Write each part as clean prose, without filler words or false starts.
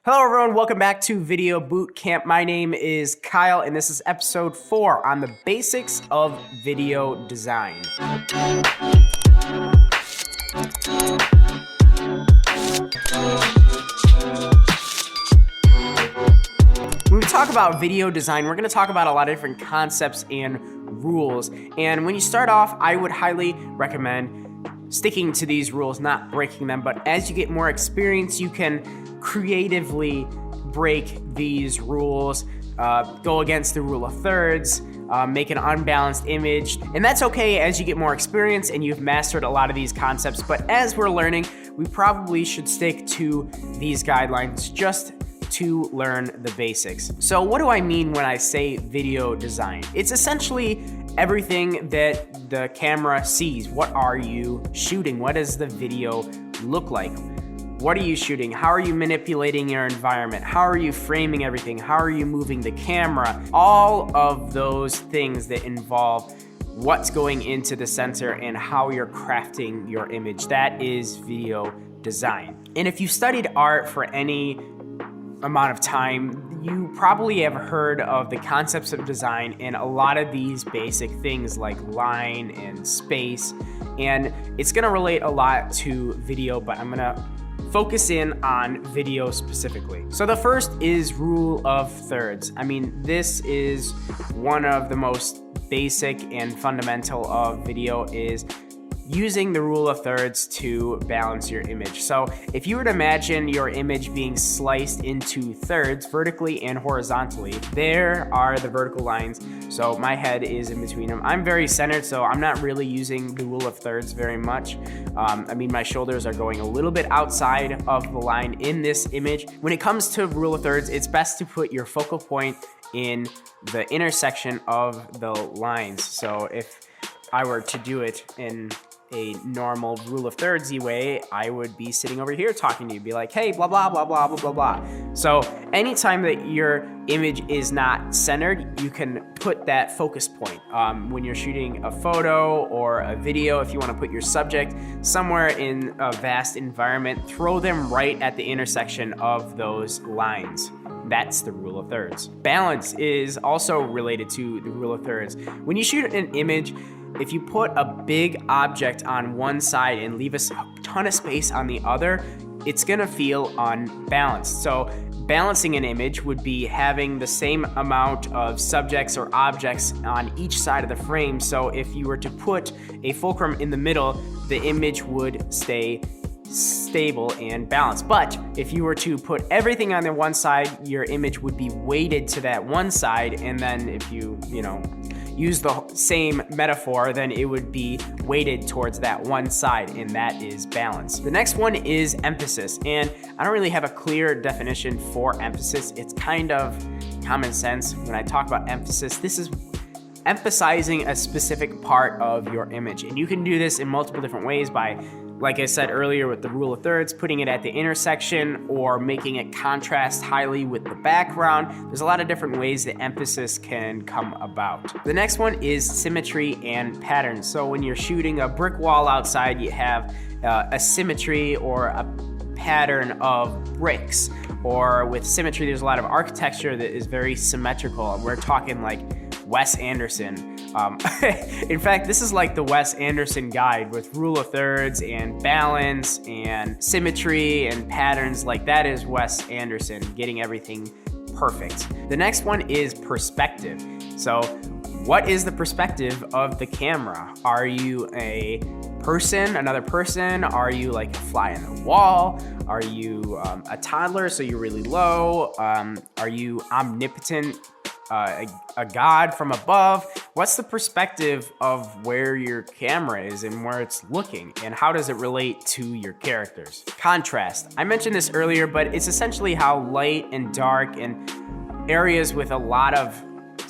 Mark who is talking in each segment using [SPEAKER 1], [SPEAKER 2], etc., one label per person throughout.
[SPEAKER 1] Hello everyone, welcome back to Video Bootcamp. My name is Kyle and this is episode 4 on the basics of video design. When we talk about video design, we're going to talk about a lot of different concepts and rules. And when you start off, I would highly recommend sticking to these rules, not breaking them. But as you get more experience, you can creatively break these rules, go against the rule of thirds, make an unbalanced image. And that's okay as you get more experience and you've mastered a lot of these concepts. But as we're learning, we probably should stick to these guidelines just to learn the basics. So what do I mean when I say video design? It's essentially everything that the camera sees. What are you shooting? What does the video look like? What are you shooting? How are you manipulating your environment? How are you framing everything? How are you moving the camera? All of those things that involve what's going into the sensor and how you're crafting your image. That is video design. And if you studied art for any amount of time, you probably have heard of the concepts of design and a lot of these basic things like line and space. And it's gonna relate a lot to video, but I'm gonna focus in on video specifically. So the first is rule of thirds. I mean, this is one of the most basic and fundamental of video, is using the rule of thirds to balance your image. So if you were to imagine your image being sliced into thirds, vertically and horizontally, there are the vertical lines. So my head is in between them. I'm very centered, so I'm not really using the rule of thirds very much. I mean, my shoulders are going a little bit outside of the line in this image. When it comes to rule of thirds, it's best to put your focal point in the intersection of the lines. So if I were to do it in a normal rule of thirdsy way, I would be sitting over here talking to you, be like, hey, blah, blah, blah, blah, blah, blah, blah. So anytime that your image is not centered, you can put that focus point. When you're shooting a photo or a video, if you want to put your subject somewhere in a vast environment, throw them right at the intersection of those lines. That's the rule of thirds. Balance is also related to the rule of thirds. When you shoot an image, if you put a big object on one side and leave a ton of space on the other, it's gonna feel unbalanced. So balancing an image would be having the same amount of subjects or objects on each side of the frame. So if you were to put a fulcrum in the middle, the image would stay stable and balanced. But if you were to put everything on the one side, your image would be weighted to that one side. And then if you use the same metaphor, then it would be weighted towards that one side, and that is balance. The next one is emphasis, and I don't really have a clear definition for emphasis. It's kind of common sense. When I talk about emphasis, this is emphasizing a specific part of your image, and you can do this in multiple different ways by, like I said earlier with the rule of thirds, putting it at the intersection or making it contrast highly with the background. There's a lot of different ways that emphasis can come about. The next one is symmetry and patterns. So when you're shooting a brick wall outside, you have a symmetry or a pattern of bricks. Or with symmetry, there's a lot of architecture that is very symmetrical. We're talking like Wes Anderson. In fact, this is like the Wes Anderson guide with rule of thirds and balance and symmetry and patterns. Like that is Wes Anderson getting everything perfect. The next one is perspective. So what is the perspective of the camera? Are you a person, another person? Are you like a fly on the wall? Are you a toddler, so you're really low? Are you omnipotent? A god from above? What's the perspective of where your camera is and where it's looking, and how does it relate to your characters? Contrast. I mentioned this earlier, but it's essentially how light and dark and areas with a lot of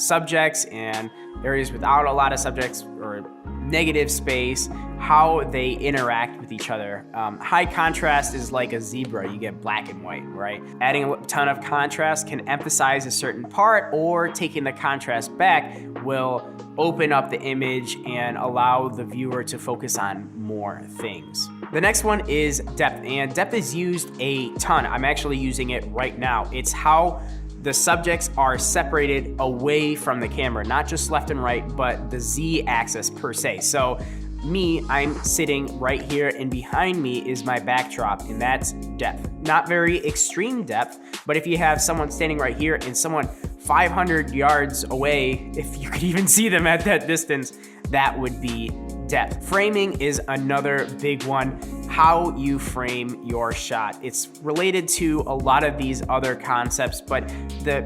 [SPEAKER 1] subjects and areas without a lot of subjects or negative space, how they interact with each other. High contrast is like a zebra, you get black and white, right? Adding a ton of contrast can emphasize a certain part, or taking the contrast back will open up the image and allow the viewer to focus on more things. The next one is depth, and depth is used a ton. I'm actually using it right now. It's how the subjects are separated away from the camera, not just left and right, but the Z axis per se. So me, I'm sitting right here, and behind me is my backdrop, and that's depth. Not very extreme depth, but if you have someone standing right here and someone 500 yards away, if you could even see them at that distance, that would be depth. Framing is another big one. How you frame your shot. It's related to a lot of these other concepts, but the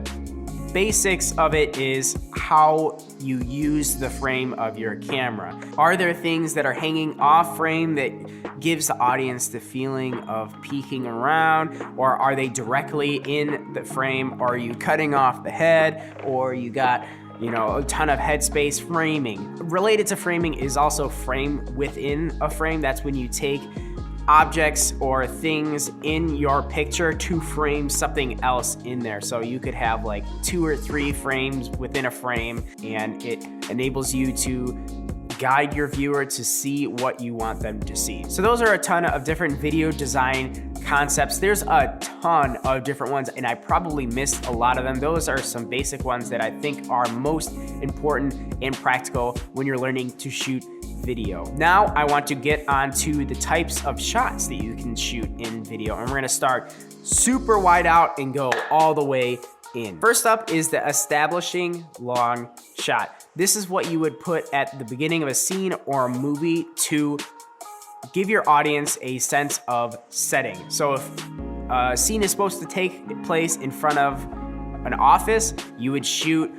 [SPEAKER 1] basics of it is how you use the frame of your camera. Are there things that are hanging off frame that gives the audience the feeling of peeking around, or are they directly in the frame? Are you cutting off the head, or you got a ton of headspace? Framing. Related to framing is also frame within a frame. That's when you take objects or things in your picture to frame something else in there. So you could have like 2 or 3 frames within a frame, and it enables you to guide your viewer to see what you want them to see. So those are a ton of different video design concepts. There's a ton of different ones, and I probably missed a lot of them. Those are some basic ones that I think are most important and practical when you're learning to shoot video. Now I want to get onto the types of shots that you can shoot in video, and we're gonna start super wide out and go all the way in. First up is the establishing long shot. This is what you would put at the beginning of a scene or a movie to give your audience a sense of setting. So if a scene is supposed to take place in front of an office, you would shoot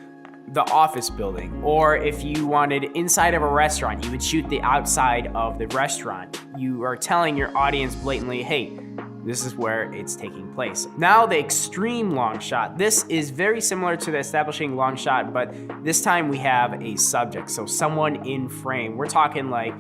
[SPEAKER 1] the office building. Or if you wanted inside of a restaurant, you would shoot the outside of the restaurant. You are telling your audience blatantly, hey, this is where it's taking place. Now the extreme long shot. This is very similar to the establishing long shot, but this time we have a subject, so someone in frame. We're talking like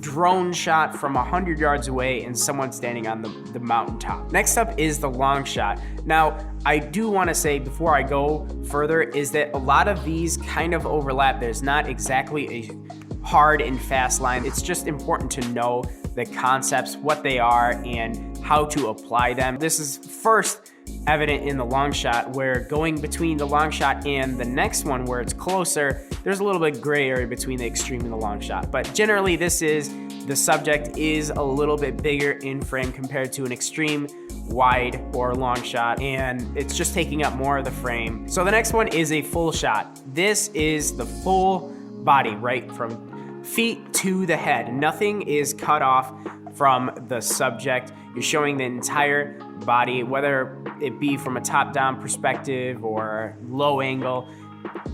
[SPEAKER 1] drone shot from 100 yards away and someone standing on the mountaintop. Next up is the long shot. Now, I do want to say before I go further is that a lot of these kind of overlap. There's not exactly a hard and fast line. It's just important to know the concepts, what they are, and how to apply them. This is first evident in the long shot, where going between the long shot and the next one where it's closer, there's a little bit gray area between the extreme and the long shot. But generally this is, the subject is a little bit bigger in frame compared to an extreme wide or long shot, and it's just taking up more of the frame. So the next one is a full shot. This is the full body, right from feet to the head. Nothing is cut off from the subject. You're showing the entire body, whether it be from a top-down perspective or low angle.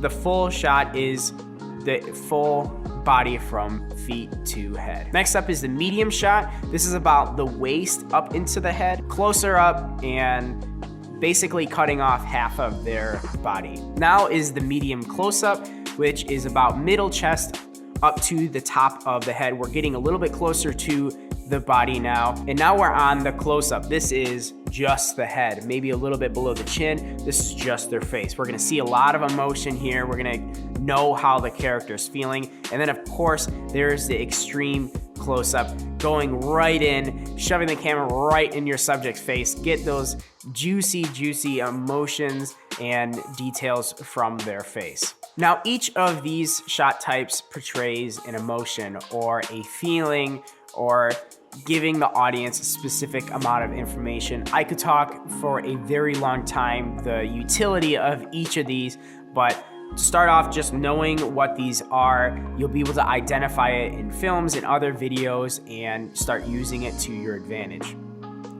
[SPEAKER 1] The full shot is the full body from feet to head. Next up is the medium shot. This is about the waist up into the head, closer up, and basically cutting off half of their body. Now is the medium close-up, which is about middle chest up to the top of the head. We're getting a little bit closer to the body now. And now we're on the close-up. This is just the head, maybe a little bit below the chin. This is just their face. We're gonna see a lot of emotion here. We're gonna know how the character's feeling. And then of course, there's the extreme close-up, going right in, shoving the camera right in your subject's face. Get those juicy, juicy emotions and details from their face. Now, each of these shot types portrays an emotion or a feeling or giving the audience a specific amount of information. I could talk for a very long time the utility of each of these, but to start off, just knowing what these are, you'll be able to identify it in films and other videos and start using it to your advantage.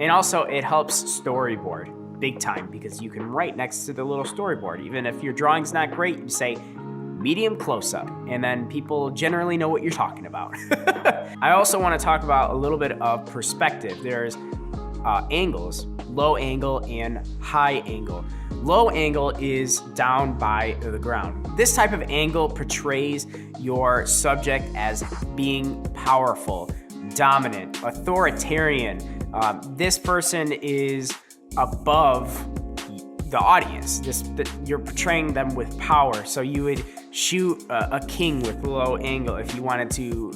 [SPEAKER 1] And also, it helps storyboard big time because you can write next to the little storyboard. Even if your drawing's not great, you say medium close-up, and then people generally know what you're talking about. I also want to talk about a little bit of perspective. There's angles, low angle and high angle. Low angle is down by the ground. This type of angle portrays your subject as being powerful, dominant, authoritarian. This person is above the audience. You're portraying them with power. So you would shoot a king with low angle if you wanted to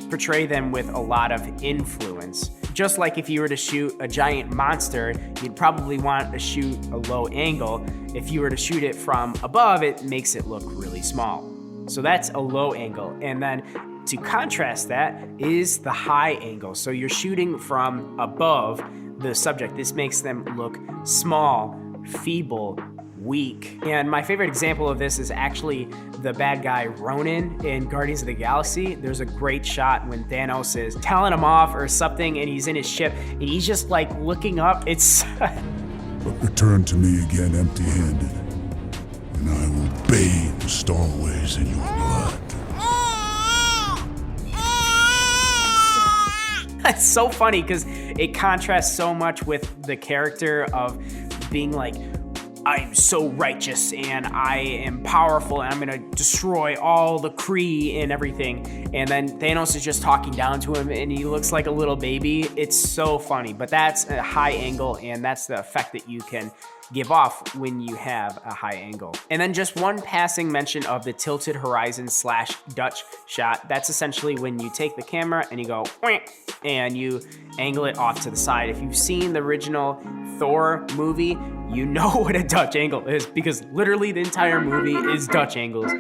[SPEAKER 1] portray them with a lot of influence. Just like if you were to shoot a giant monster, you'd probably want to shoot a low angle. If you were to shoot it from above, it makes it look really small. So that's a low angle. And then to contrast that is the high angle. So you're shooting from above the subject. This makes them look small, feeble, weak. And my favorite example of this is actually the bad guy Ronan in Guardians of the Galaxy. There's a great shot when Thanos is telling him off or something and he's in his ship and he's just like looking up. It's
[SPEAKER 2] but return to me again empty-handed, and I will bathe the starways in your blood.
[SPEAKER 1] It's so funny because it contrasts so much with the character of being like, I am so righteous and I am powerful and I'm gonna destroy all the Kree and everything. And then Thanos is just talking down to him and he looks like a little baby. It's so funny, but that's a high angle and that's the effect that you can give off when you have a high angle. And then just one passing mention of the tilted horizon / Dutch shot. That's essentially when you take the camera and you go and you angle it off to the side. If you've seen the original Thor movie, you know what a Dutch angle is because literally the entire movie is Dutch angles.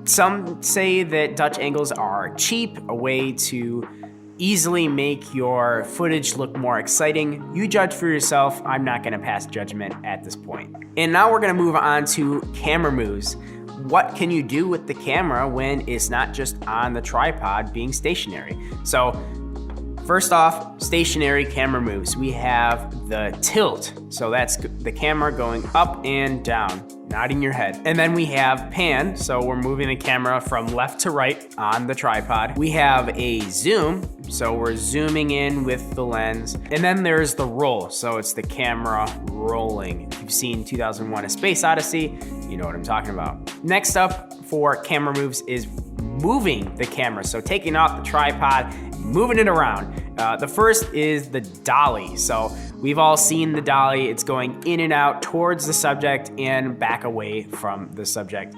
[SPEAKER 1] Some say that Dutch angles are cheap, a way to easily make your footage look more exciting. You judge for yourself. I'm not gonna pass judgment at this point. And now we're gonna move on to camera moves. What can you do with the camera when it's not just on the tripod being stationary? So first off, stationary camera moves. We have the tilt. So that's the camera going up and down, nodding your head. And then we have pan. So we're moving the camera from left to right on the tripod. We have a zoom. So we're zooming in with the lens. And then there's the roll. So it's the camera rolling. If you've seen 2001: A Space Odyssey, you know what I'm talking about. Next up for camera moves is moving the camera. So taking off the tripod, moving it around. The first is the dolly. So we've all seen the dolly. It's going in and out towards the subject and back away from the subject.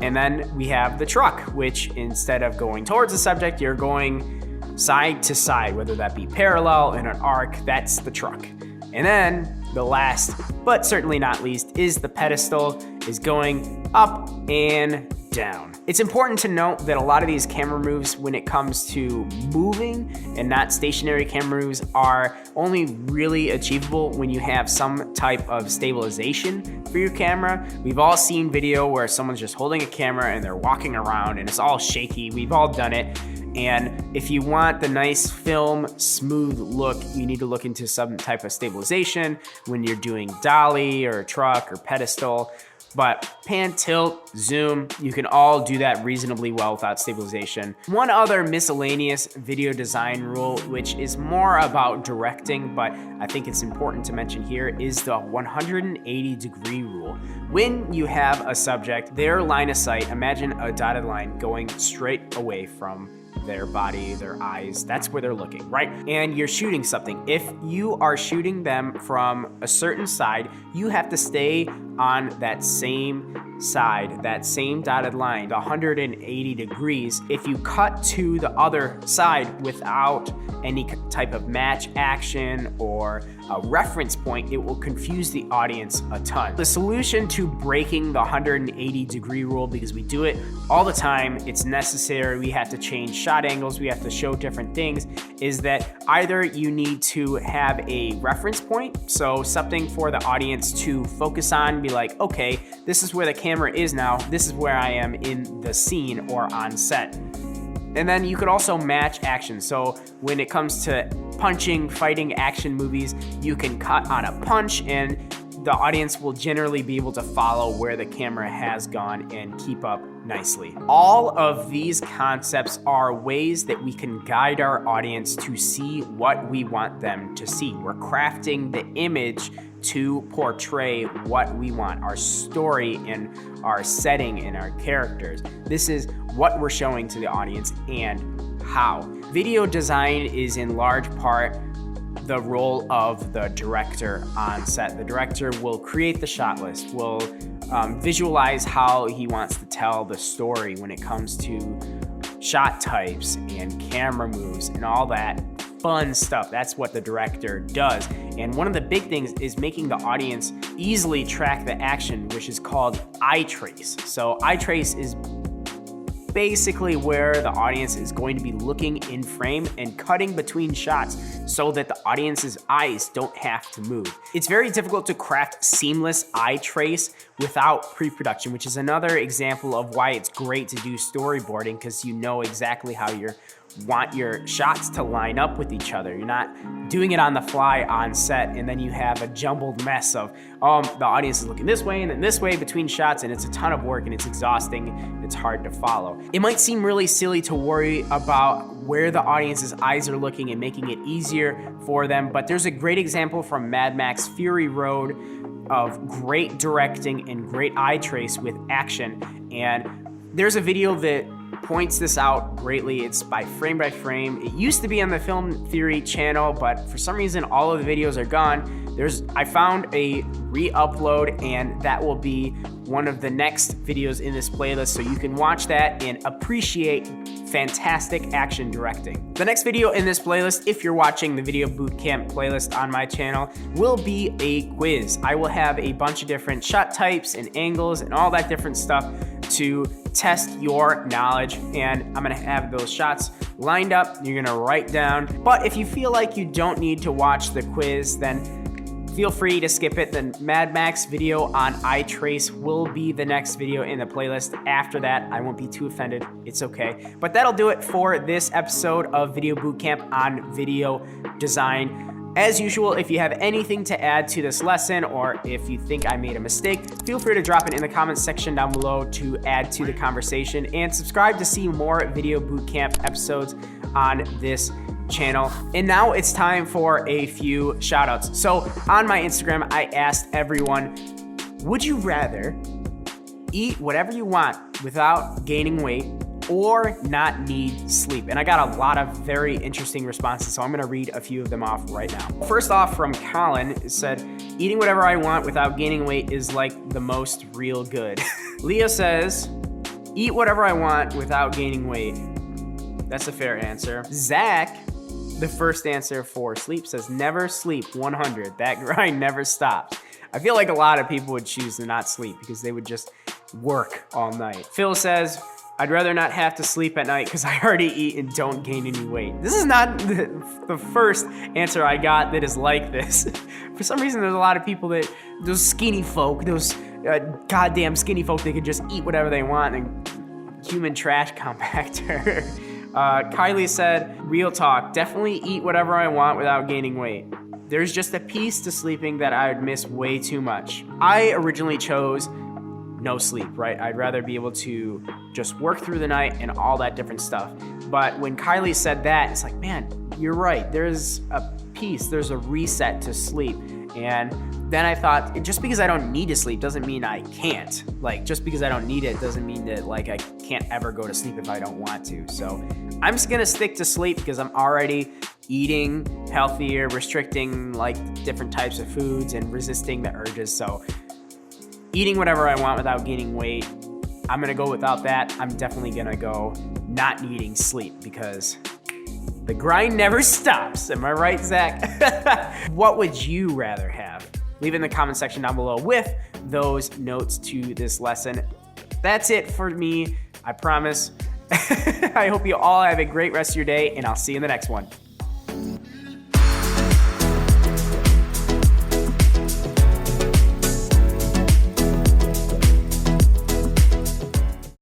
[SPEAKER 1] And then we have the truck, which instead of going towards the subject, you're going side to side, whether that be parallel in an arc. That's the truck. And then the last, but certainly not least, is the pedestal, is going up and down. It's important to note that a lot of these camera moves, when it comes to moving and not stationary camera moves, are only really achievable when you have some type of stabilization for your camera. We've all seen video where someone's just holding a camera and they're walking around and it's all shaky. We've all done it. And if you want the nice film, smooth look, you need to look into some type of stabilization when you're doing dolly or truck or pedestal. But pan, tilt, zoom, you can all do that reasonably well without stabilization. One other miscellaneous video design rule, which is more about directing, but I think it's important to mention here, is the 180-degree rule. When you have a subject, their line of sight, imagine a dotted line going straight away from their body, their eyes, that's where they're looking, right? And you're shooting something. If you are shooting them from a certain side, you have to stay on that same side, that same dotted line, 180 degrees. If you cut to the other side without any type of match action or a reference point, it will confuse the audience a ton. The solution to breaking the 180-degree rule, because we do it all the time, it's necessary, we have to change shot angles, we have to show different things, is that either you need to have a reference point, so something for the audience to focus on, be like, okay, this is where the camera is now, this is where I am in the scene or on set. And then you could also match action. So when it comes to punching, fighting action movies, you can cut on a punch and the audience will generally be able to follow where the camera has gone and keep up nicely. All of these concepts are ways that we can guide our audience to see what we want them to see. We're crafting the image to portray what we want, our story and our setting and our characters. This is what we're showing to the audience and how. Video design is in large part the role of the director on set. The director will create the shot list, will visualize how he wants to tell the story when it comes to shot types and camera moves and all that fun stuff. That's what the director does. And one of the big things is making the audience easily track the action, which is called eye trace. So eye trace is basically where the audience is going to be looking in frame and cutting between shots so that the audience's eyes don't have to move. It's very difficult to craft seamless eye trace without pre-production, which is another example of why it's great to do storyboarding, because you know exactly how you want your shots to line up with each other. You're not doing it on the fly on set and then you have a jumbled mess of the audience is looking this way and then this way between shots, and it's a ton of work and it's exhausting. It's hard to follow. It might seem really silly to worry about where the audience's eyes are looking and making it easier for them, but there's a great example from Mad Max Fury Road of great directing and great eye trace with action. And there's a video that points this out greatly. It's by frame. It used to be on the Film Theory channel, but for some reason all of the videos are gone. I found a re-upload, and that will be one of the next videos in this playlist, so you can watch that and appreciate fantastic action directing. The next video in this playlist, if you're watching the Video Bootcamp playlist on my channel, will be a quiz. I will have a bunch of different shot types and angles and all that different stuff to test your knowledge, and I'm gonna have those shots lined up. You're gonna write down, but if you feel like you don't need to watch the quiz, then feel free to skip it. The Mad Max video on eye trace will be the next video in the playlist. After that, I won't be too offended. It's okay. But that'll do it for this episode of Video Bootcamp on video design. As usual, if you have anything to add to this lesson, or if you think I made a mistake, feel free to drop it in the comments section down below to add to the conversation, and subscribe to see more Video Bootcamp episodes on this channel. And now it's time for a few shout outs. So on my Instagram, I asked everyone, would you rather eat whatever you want without gaining weight or not need sleep? And I got a lot of very interesting responses, so I'm gonna read a few of them off right now. First off, from Colin, it said, eating whatever I want without gaining weight is like the most real good. Leah says, eat whatever I want without gaining weight. That's a fair answer. Zach, the first answer for sleep, says never sleep, 100. That grind never stops. I feel like a lot of people would choose to not sleep because they would just work all night. Phil says, I'd rather not have to sleep at night because I already eat and don't gain any weight. This is not the first answer I got that is like this. For some reason, there's a lot of people that, those skinny folk, those goddamn skinny folk, they can just eat whatever they want, and human trash compactor. Kylie said, real talk, definitely eat whatever I want without gaining weight. There's just a piece to sleeping that I would miss way too much. I originally chose no sleep, right? I'd rather be able to just work through the night and all that different stuff. But when Kylie said that, it's like, man, you're right. There's a peace, there's a reset to sleep. And then I thought, just because I don't need to sleep doesn't mean I can't. Like, just because I don't need it doesn't mean that like I can't ever go to sleep if I don't want to. So I'm just gonna stick to sleep because I'm already eating healthier, restricting like different types of foods and resisting the urges. So eating whatever I want without gaining weight, I'm gonna go without that. I'm definitely gonna go not needing sleep because the grind never stops. Am I right, Zach? What would you rather have? Leave it in the comment section down below with those notes to this lesson. That's it for me, I promise. I hope you all have a great rest of your day, and I'll see you in the next one.